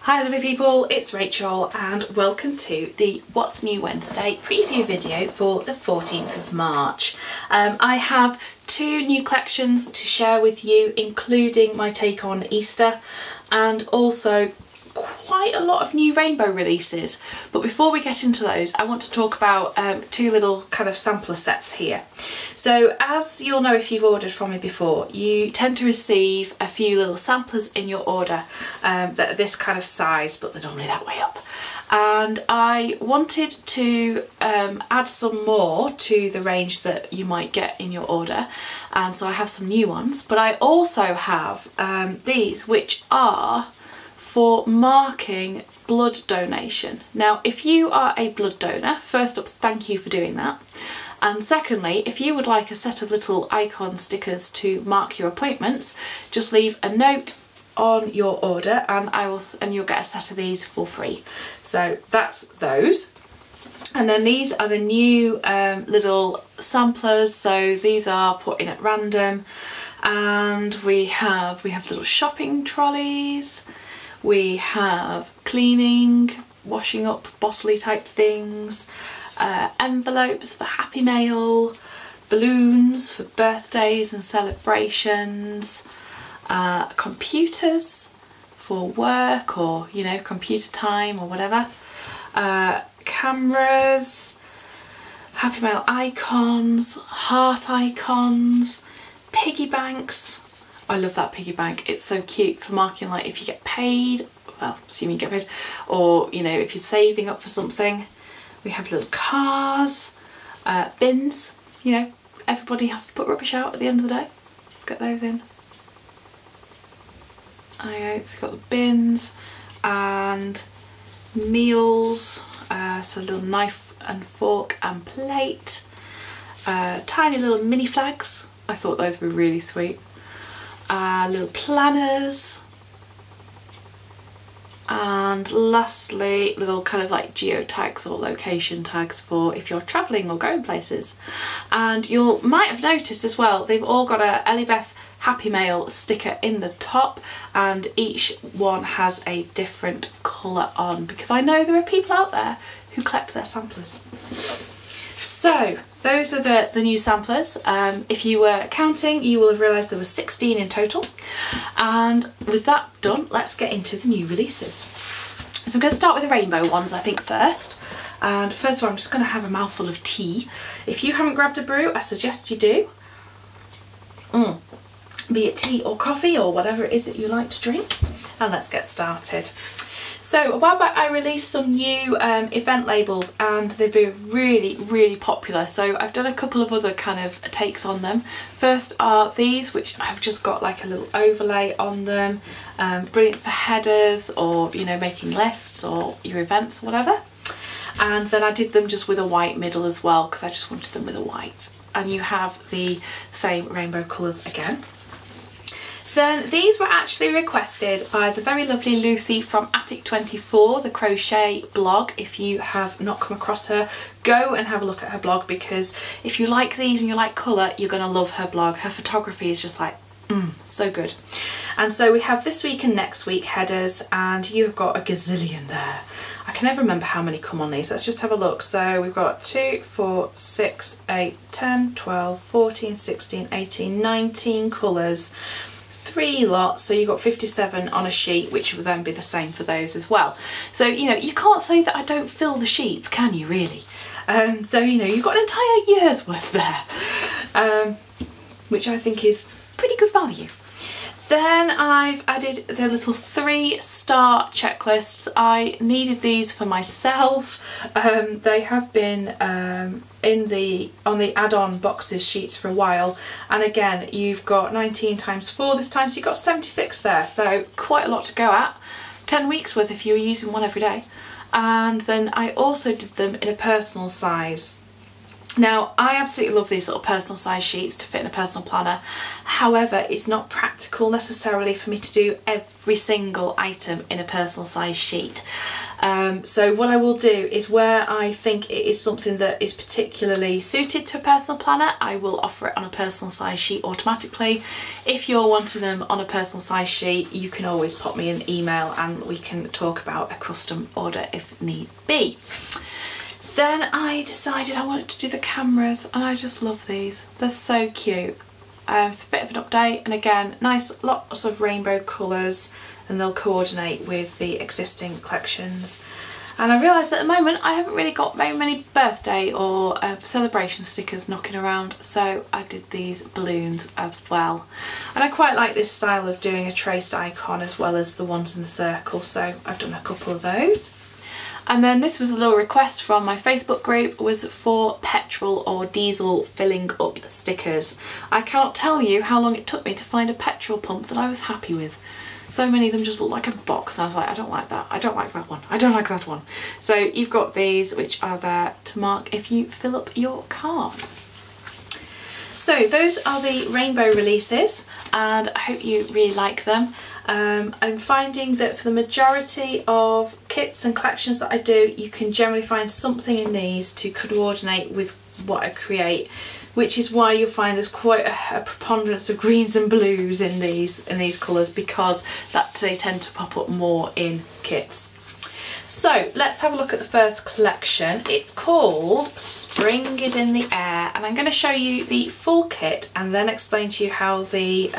Hi lovely people, it's Rachel and welcome to the What's New Wednesday preview video for the 14th of March. I have two new collections to share with you, including my take on Easter and also quite a lot of new rainbow releases. But before we get into those, I want to talk about two little kind of sampler sets here. So as you'll know if you've ordered from me before, you tend to receive a few little samplers in your order that are this kind of size, but they're normally that way up. And I wanted to add some more to the range that you might get in your order, and so I have some new ones, but I also have these which are for marking blood donation. Now if you are a blood donor, first up, thank you for doing that, and secondly, if you would like a set of little icon stickers to mark your appointments, just leave a note on your order and you'll get a set of these for free. So that's those. And then these are the new little samplers, so these are put in at random, and we have little shopping trolleys. We have cleaning, washing up, bottle-y type things, envelopes for Happy Mail, balloons for birthdays and celebrations, computers for work or, you know, computer time or whatever, cameras, Happy Mail icons, heart icons, piggy banks. I love that piggy bank, it's so cute for marking, like if you get paid, well, assuming you get paid, or you know, if you're saving up for something. We have little cars, bins, you know, everybody has to put rubbish out at the end of the day. Let's get those in. It's got the bins and meals, so a little knife and fork and plate, tiny little mini flags. I thought those were really sweet. Little planners, and lastly little kind of like geotags or location tags for if you're travelling or going places. And you might have noticed as well, they've all got a EllieBeth Happy Mail sticker in the top, and each one has a different colour on, because I know there are people out there who collect their samplers. So those are the new samplers. If you were counting, you will have realised there were 16 in total. And with that done, let's get into the new releases. So I'm going to start with the rainbow ones, I think, first. And first of all, I'm just going to have a mouthful of tea. If you haven't grabbed a brew, I suggest you do. Be it tea or coffee or whatever it is that you like to drink. And let's get started. So a while back I released some new event labels, and they've been really popular, so I've done a couple of other kind of takes on them. First are these, which I've just got like a little overlay on them, brilliant for headers or, you know, making lists or your events or whatever. And then I did them just with a white middle as well, because I just wanted them with a white, and you have the same rainbow colours again. Then these were actually requested by the very lovely Lucy from Attic24, the crochet blog. If you have not come across her, go and have a look at her blog, because if you like these and you like colour, you're going to love her blog. Her photography is just like, so good. And so we have this week and next week headers, and you've got a gazillion there. I can never remember how many come on these. Let's just have a look. So we've got 2, 4, 6, 8, 10, 12, 14, 16, 18, 19 colours. 3 lots, so you've got 57 on a sheet, which will then be the same for those as well. So, you know, you can't say that I don't fill the sheets, can you really? So, you know, you've got an entire year's worth there, which I think is pretty good value. Then I've added the little 3-star checklists. I needed these for myself. They have been on the add-on boxes sheets for a while, and again you've got 19 times 4 this time, so you've got 76 there, so quite a lot to go at. 10 weeks worth if you were using one every day. And then I also did them in a personal size. Now, I absolutely love these little personal size sheets to fit in a personal planner. However, it's not practical necessarily for me to do every single item in a personal size sheet. So what I will do is, where I think it is something that is particularly suited to a personal planner, I will offer it on a personal size sheet automatically. If you're wanting them on a personal size sheet, you can always pop me an email and we can talk about a custom order if need be. Then I decided I wanted to do the cameras, and I just love these. They're so cute. It's a bit of an update, and again, nice lots of rainbow colours, and they'll coordinate with the existing collections. And I realised that at the moment I haven't really got very many birthday or celebration stickers knocking around, so I did these balloons as well. And I quite like this style of doing a traced icon as well as the ones in the circle, so I've done a couple of those. And then this was a little request from my Facebook group, was for petrol or diesel filling up stickers. I cannot tell you how long it took me to find a petrol pump that I was happy with. So many of them just look like a box, and I was like, I don't like that, I don't like that one, I don't like that one. So you've got these, which are there to mark if you fill up your card. So those are the rainbow releases, and I hope you really like them. I'm finding that for the majority of kits and collections that I do, you can generally find something in these to coordinate with what I create, which is why you'll find there's quite a preponderance of greens and blues in these colours, because they tend to pop up more in kits. So let's have a look at the first collection. It's called Spring is in the Air, and I'm going to show you the full kit and then explain to you how the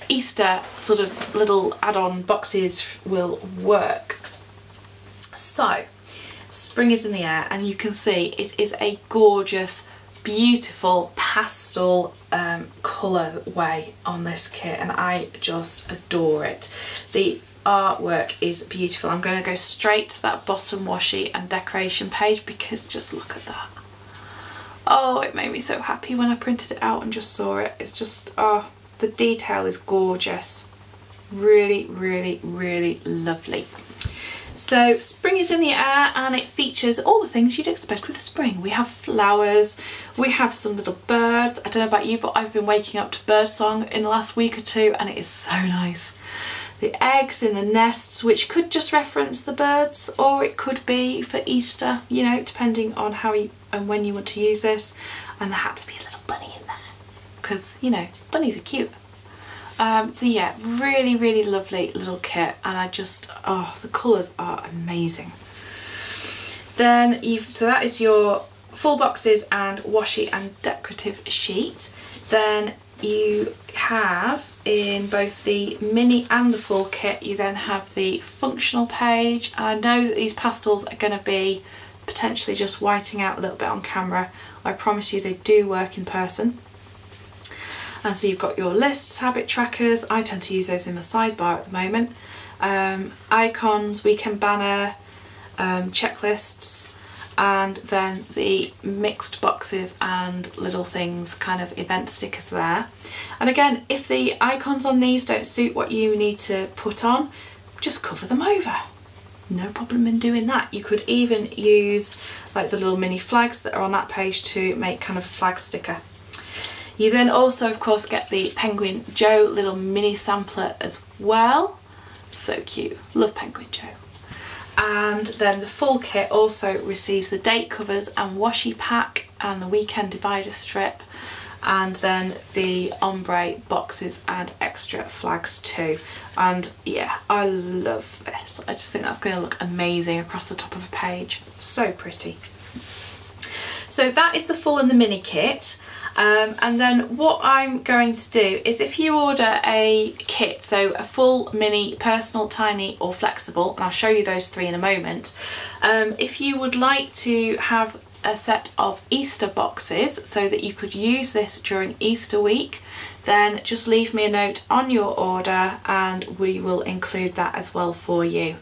Easter sort of little add-on boxes will work. So Spring is in the Air, and you can see it is a gorgeous, beautiful pastel colourway on this kit, and I just adore it. The artwork is beautiful. I'm going to go straight to that bottom washi and decoration page, because just look at that. Oh, it made me so happy when I printed it out and just saw it. It's just, oh, the detail is gorgeous. Really, really, really lovely. So Spring is in the Air, and it features all the things you'd expect with spring. We have flowers, we have some little birds. I don't know about you, but I've been waking up to birdsong in the last week or two, and it is so nice. The eggs in the nests, which could just reference the birds, or it could be for Easter, you know, depending on how you and when you want to use this. And there had to be a little bunny in there, because, you know, bunnies are cute. So yeah, really, really lovely little kit, and I just, oh, the colours are amazing. Then so that is your full boxes and washi and decorative sheet. Then you have, in both the mini and the full kit, you then have the functional page. And I know that these pastels are going to be potentially just whiting out a little bit on camera. I promise you they do work in person. And so you've got your lists, habit trackers. I tend to use those in the sidebar at the moment. Icons, weekend banner, checklists, and then the mixed boxes and little things, kind of event stickers there. And again, if the icons on these don't suit what you need to put on, just cover them over. No problem in doing that. You could even use like the little mini flags that are on that page to make kind of a flag sticker. You then also, of course, get the Penguin Joe little mini sampler as well. So cute. Love Penguin Joe. And then the full kit also receives the date covers and washi pack and the weekend divider strip, and then the ombre boxes and extra flags too. And yeah, I love this. I just think that's going to look amazing across the top of a page. So pretty. So that is the full and the mini kit. And then what I'm going to do is, if you order a kit, so a full, mini, personal, tiny or flexible, and I'll show you those three in a moment, if you would like to have a set of Easter boxes so that you could use this during Easter week, then just leave me a note on your order and we will include that as well for you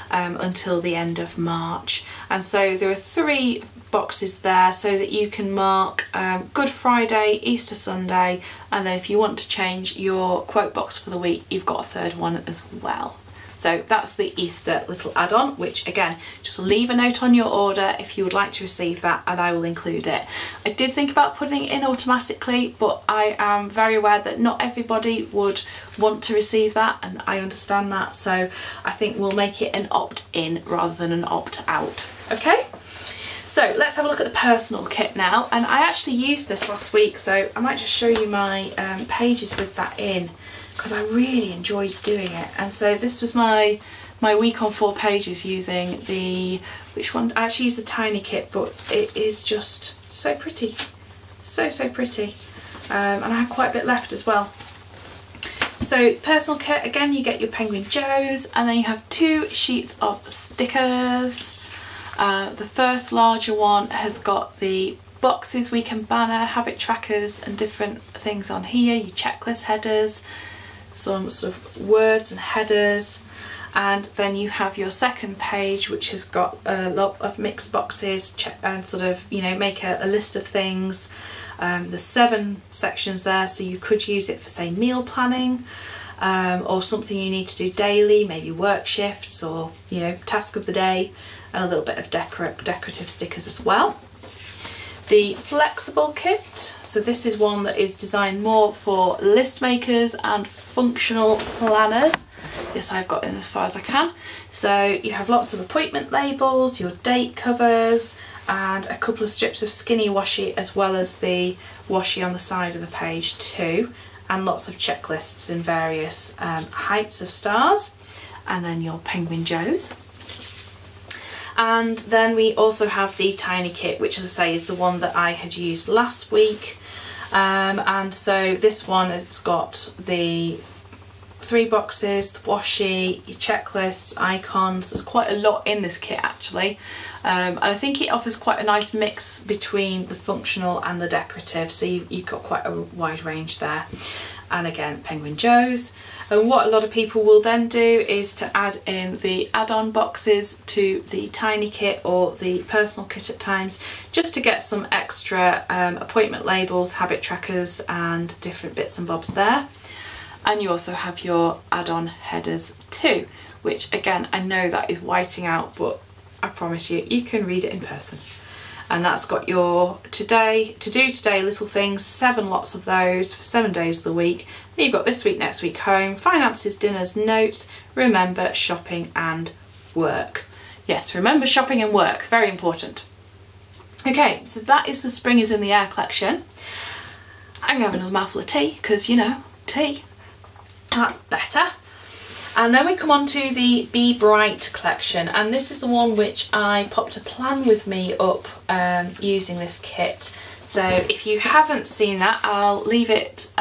until the end of March. And so there are 3 boxes there so that you can mark Good Friday, Easter Sunday, and then if you want to change your quote box for the week, you've got a 3rd one as well. So that's the Easter little add-on, which again, just leave a note on your order if you would like to receive that and I will include it. I did think about putting it in automatically, but I am very aware that not everybody would want to receive that, and I understand that, so I think we'll make it an opt-in rather than an opt-out. Okay, so let's have a look at the personal kit now, and I actually used this last week, so I might just show you my pages with that in, because I really enjoyed doing it. And so this was my week on 4 pages using the, which one? I actually used the tiny kit, but it is just so pretty, so pretty, and I had quite a bit left as well. So personal kit, again, you get your Penguin Joes, and then you have 2 sheets of stickers. The first larger one has got the boxes, weekend banner, habit trackers and different things on here, your checklist headers, some sort of words and headers, and then you have your second page which has got a lot of mixed boxes and sort of, you know, make a list of things. There's 7 sections there, so you could use it for, say, meal planning, or something you need to do daily, maybe work shifts or, you know, task of the day, and a little bit of decorative stickers as well. The flexible kit, so this is one that is designed more for list makers and functional planners. Yes, I've got in as far as I can. So you have lots of appointment labels, your date covers, and a couple of strips of skinny washi, as well as the washi on the side of the page too, and lots of checklists in various heights of stars, and then your Penguin Joes. And then we also have the tiny kit, which, as I say, is the one that I had used last week, and so this one has got the 3 boxes, the washi, your checklists, icons. There's quite a lot in this kit actually, and I think it offers quite a nice mix between the functional and the decorative, so you've got quite a wide range there. And again, Penguin Joes. And what a lot of people will then do is to add in the add-on boxes to the tiny kit or the personal kit at times, just to get some extra appointment labels, habit trackers and different bits and bobs there. And you also have your add-on headers too, which again, I know that is whiting out, but I promise you, you can read it in person. And that's got your to do today little things, 7 lots of those for 7 days of the week. Then you've got this week, next week, home, finances, dinners, notes, remember, shopping and work. Yes, remember, shopping and work, very important. Okay, so that is the Spring is in the Air collection. I'm gonna have another mouthful of tea, because, you know, tea, that's better. And then we come on to the Be Bright collection, and this is the one which I popped a plan with me up using this kit. So if you haven't seen that, I'll leave it,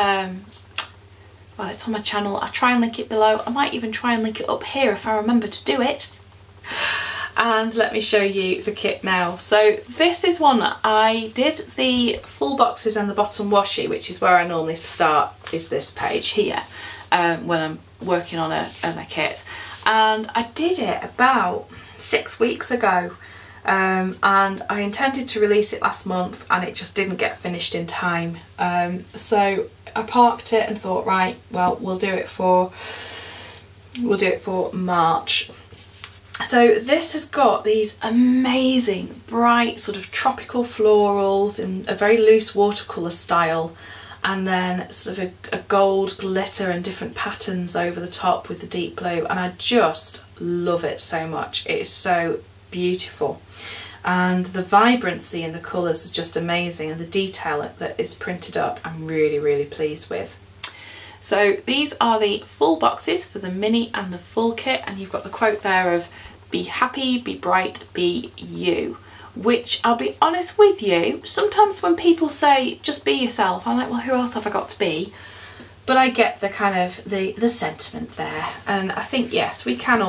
well, it's on my channel. I'll try and link it below. I might even try and link it up here if I remember to do it. And let me show you the kit now. So this is one that I did the full boxes and the bottom washi, which is where I normally start, is this page here, when I'm working on a kit. And I did it about 6 weeks ago, and I intended to release it last month and it just didn't get finished in time. So I parked it and thought, right, well, we'll do it for March. So this has got these amazing bright sort of tropical florals in a very loose watercolour style, and then sort of a gold glitter and different patterns over the top with the deep blue, and I just love it so much. It is so beautiful, and the vibrancy in the colours is just amazing, and the detail that is printed up I'm really pleased with. So these are the full boxes for the mini and the full kit, and you've got the quote there of be happy, be bright, be you. Which, I'll be honest with you, sometimes when people say just be yourself, I'm like, well, who else have I got to be? But I get the kind of the sentiment there, and I think, yes, we can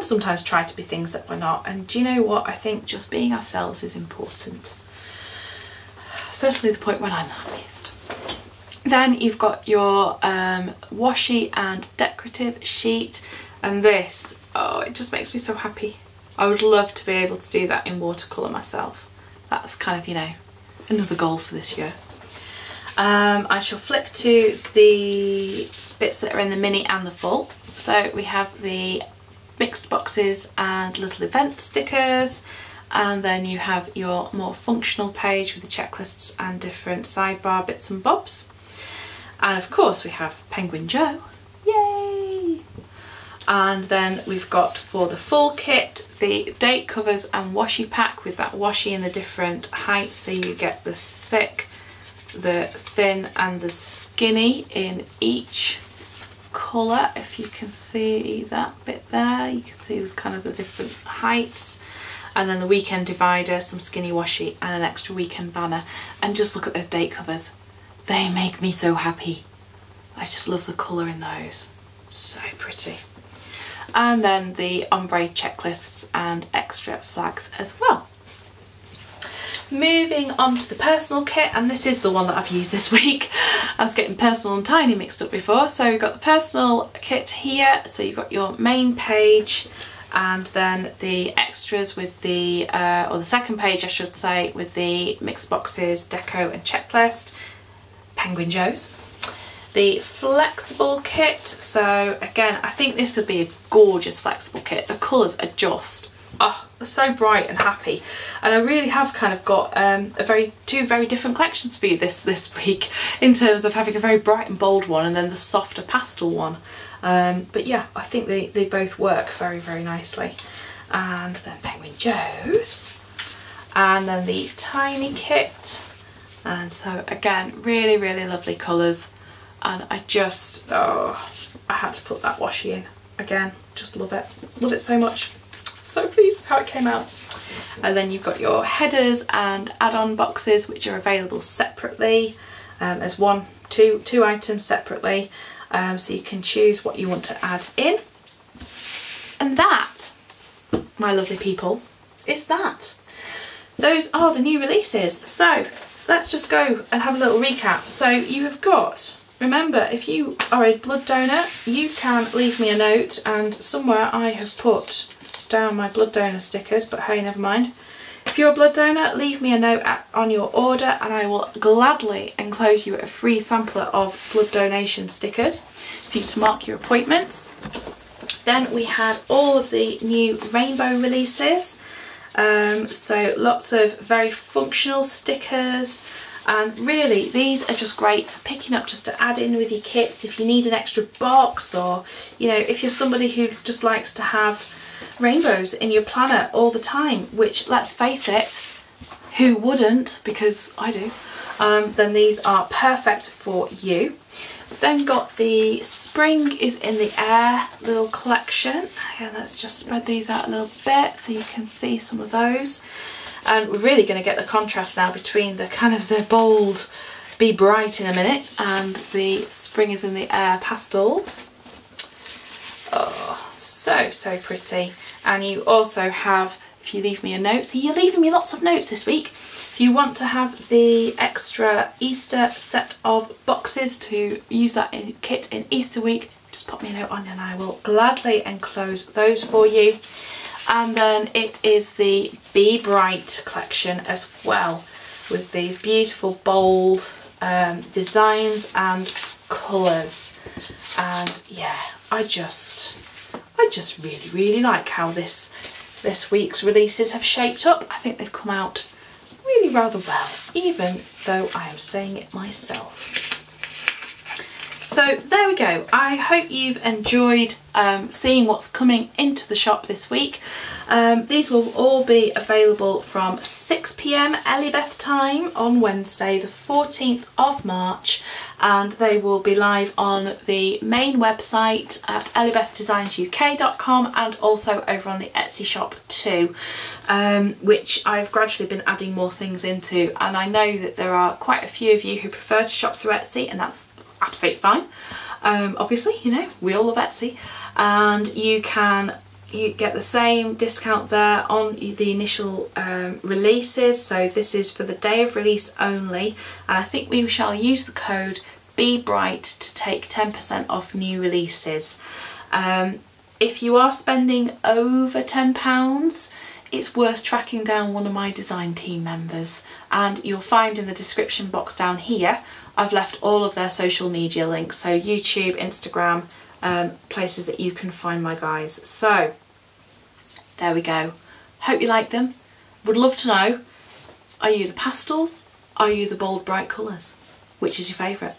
sometimes try to be things that we're not, and do you know what, I think just being ourselves is important. Certainly the point when I'm happiest. Then you've got your washi and decorative sheet, and this, oh, it just makes me so happy. I would love to be able to do that in watercolour myself. That's kind of, you know, another goal for this year. I shall flick to the bits that are in the mini and the full. So we have the mixed boxes and little event stickers, and then you have your more functional page with the checklists and different sidebar bits and bobs. And of course we have Penguin Joe, yay! And then we've got, for the full kit, the date covers and washi pack with that washi in the different heights, so you get the thick, the thin and the skinny in each colour. If you can see that bit there, you can see there's kind of the different heights. And then the weekend divider, some skinny washi and an extra weekend banner. And just look at those date covers. They make me so happy. I just love the colour in those. So pretty. And then the ombre checklists and extra flags as well. Moving on to the personal kit, and this is the one that I've used this week. I was getting personal and tiny mixed up before. So you've got the personal kit here. So you've got your main page, and then the extras with the, or the second page I should say, with the mixed boxes, deco and checklist, Penguin Joe's. The flexible kit, so again, I think this would be a gorgeous flexible kit. The colours are just, oh, they're so bright and happy. And I really have kind of got two very different collections for you this week, in terms of having a very bright and bold one and then the softer pastel one. But yeah, I think they both work very, very nicely. And then Penguin Joe's, and then the tiny kit. And so again, really, really lovely colours. And I just, oh, I had to put that washi in again. Just love it so much. So pleased with how it came out. And then you've got your headers and add-on boxes, which are available separately as two items separately. So you can choose what you want to add in. And that, my lovely people, is that. Those are the new releases. So let's just go and have a little recap. So you have got, remember, if you are a blood donor, you can leave me a note, and somewhere I have put down my blood donor stickers, but hey, never mind. If you're a blood donor, leave me a note on your order and I will gladly enclose you a free sampler of blood donation stickers for you to mark your appointments. Then we had all of the new rainbow releases, so lots of very functional stickers, and really these are just great for picking up just to add in with your kits if you need an extra box, or you know, if you're somebody who just likes to have rainbows in your planner all the time, which, let's face it, who wouldn't, because I do, then these are perfect for you. We've then got the Spring is in the Air little collection. Again, let's just spread these out a little bit so you can see some of those. And we're really going to get the contrast now between the kind of the bold Be Bright in a minute and the Spring is in the Air pastels. Oh, so pretty. And you also have, if you leave me a note, so you're leaving me lots of notes this week. If you want to have the extra Easter set of boxes to use that kit in Easter week, just pop me a note on and I will gladly enclose those for you. And then it is the Be Bright collection as well, with these beautiful bold designs and colours. And yeah, I just really like how this week's releases have shaped up. I think they've come out really rather well, even though I am saying it myself. So there we go. I hope you've enjoyed seeing what's coming into the shop this week. These will all be available from 6 PM EllieBeth time on Wednesday the 14th of March, and they will be live on the main website at EllieBethDesignsUK.com and also over on the Etsy shop too, which I've gradually been adding more things into, and I know that there are quite a few of you who prefer to shop through Etsy, and that's absolutely fine. Obviously, you know, we all love Etsy, and you get the same discount there on the initial releases. So this is for the day of release only, and I think we shall use the code BeBright to take 10% off new releases. If you are spending over £10, it's worth tracking down one of my design team members, and you'll find in the description box down here I've left all of their social media links, so YouTube, Instagram, places that you can find my guys. So there we go. Hope you like them. Would love to know, are you the pastels? Are you the bold bright colours? Which is your favourite?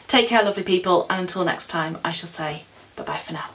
Take care, lovely people, and until next time I shall say bye bye for now.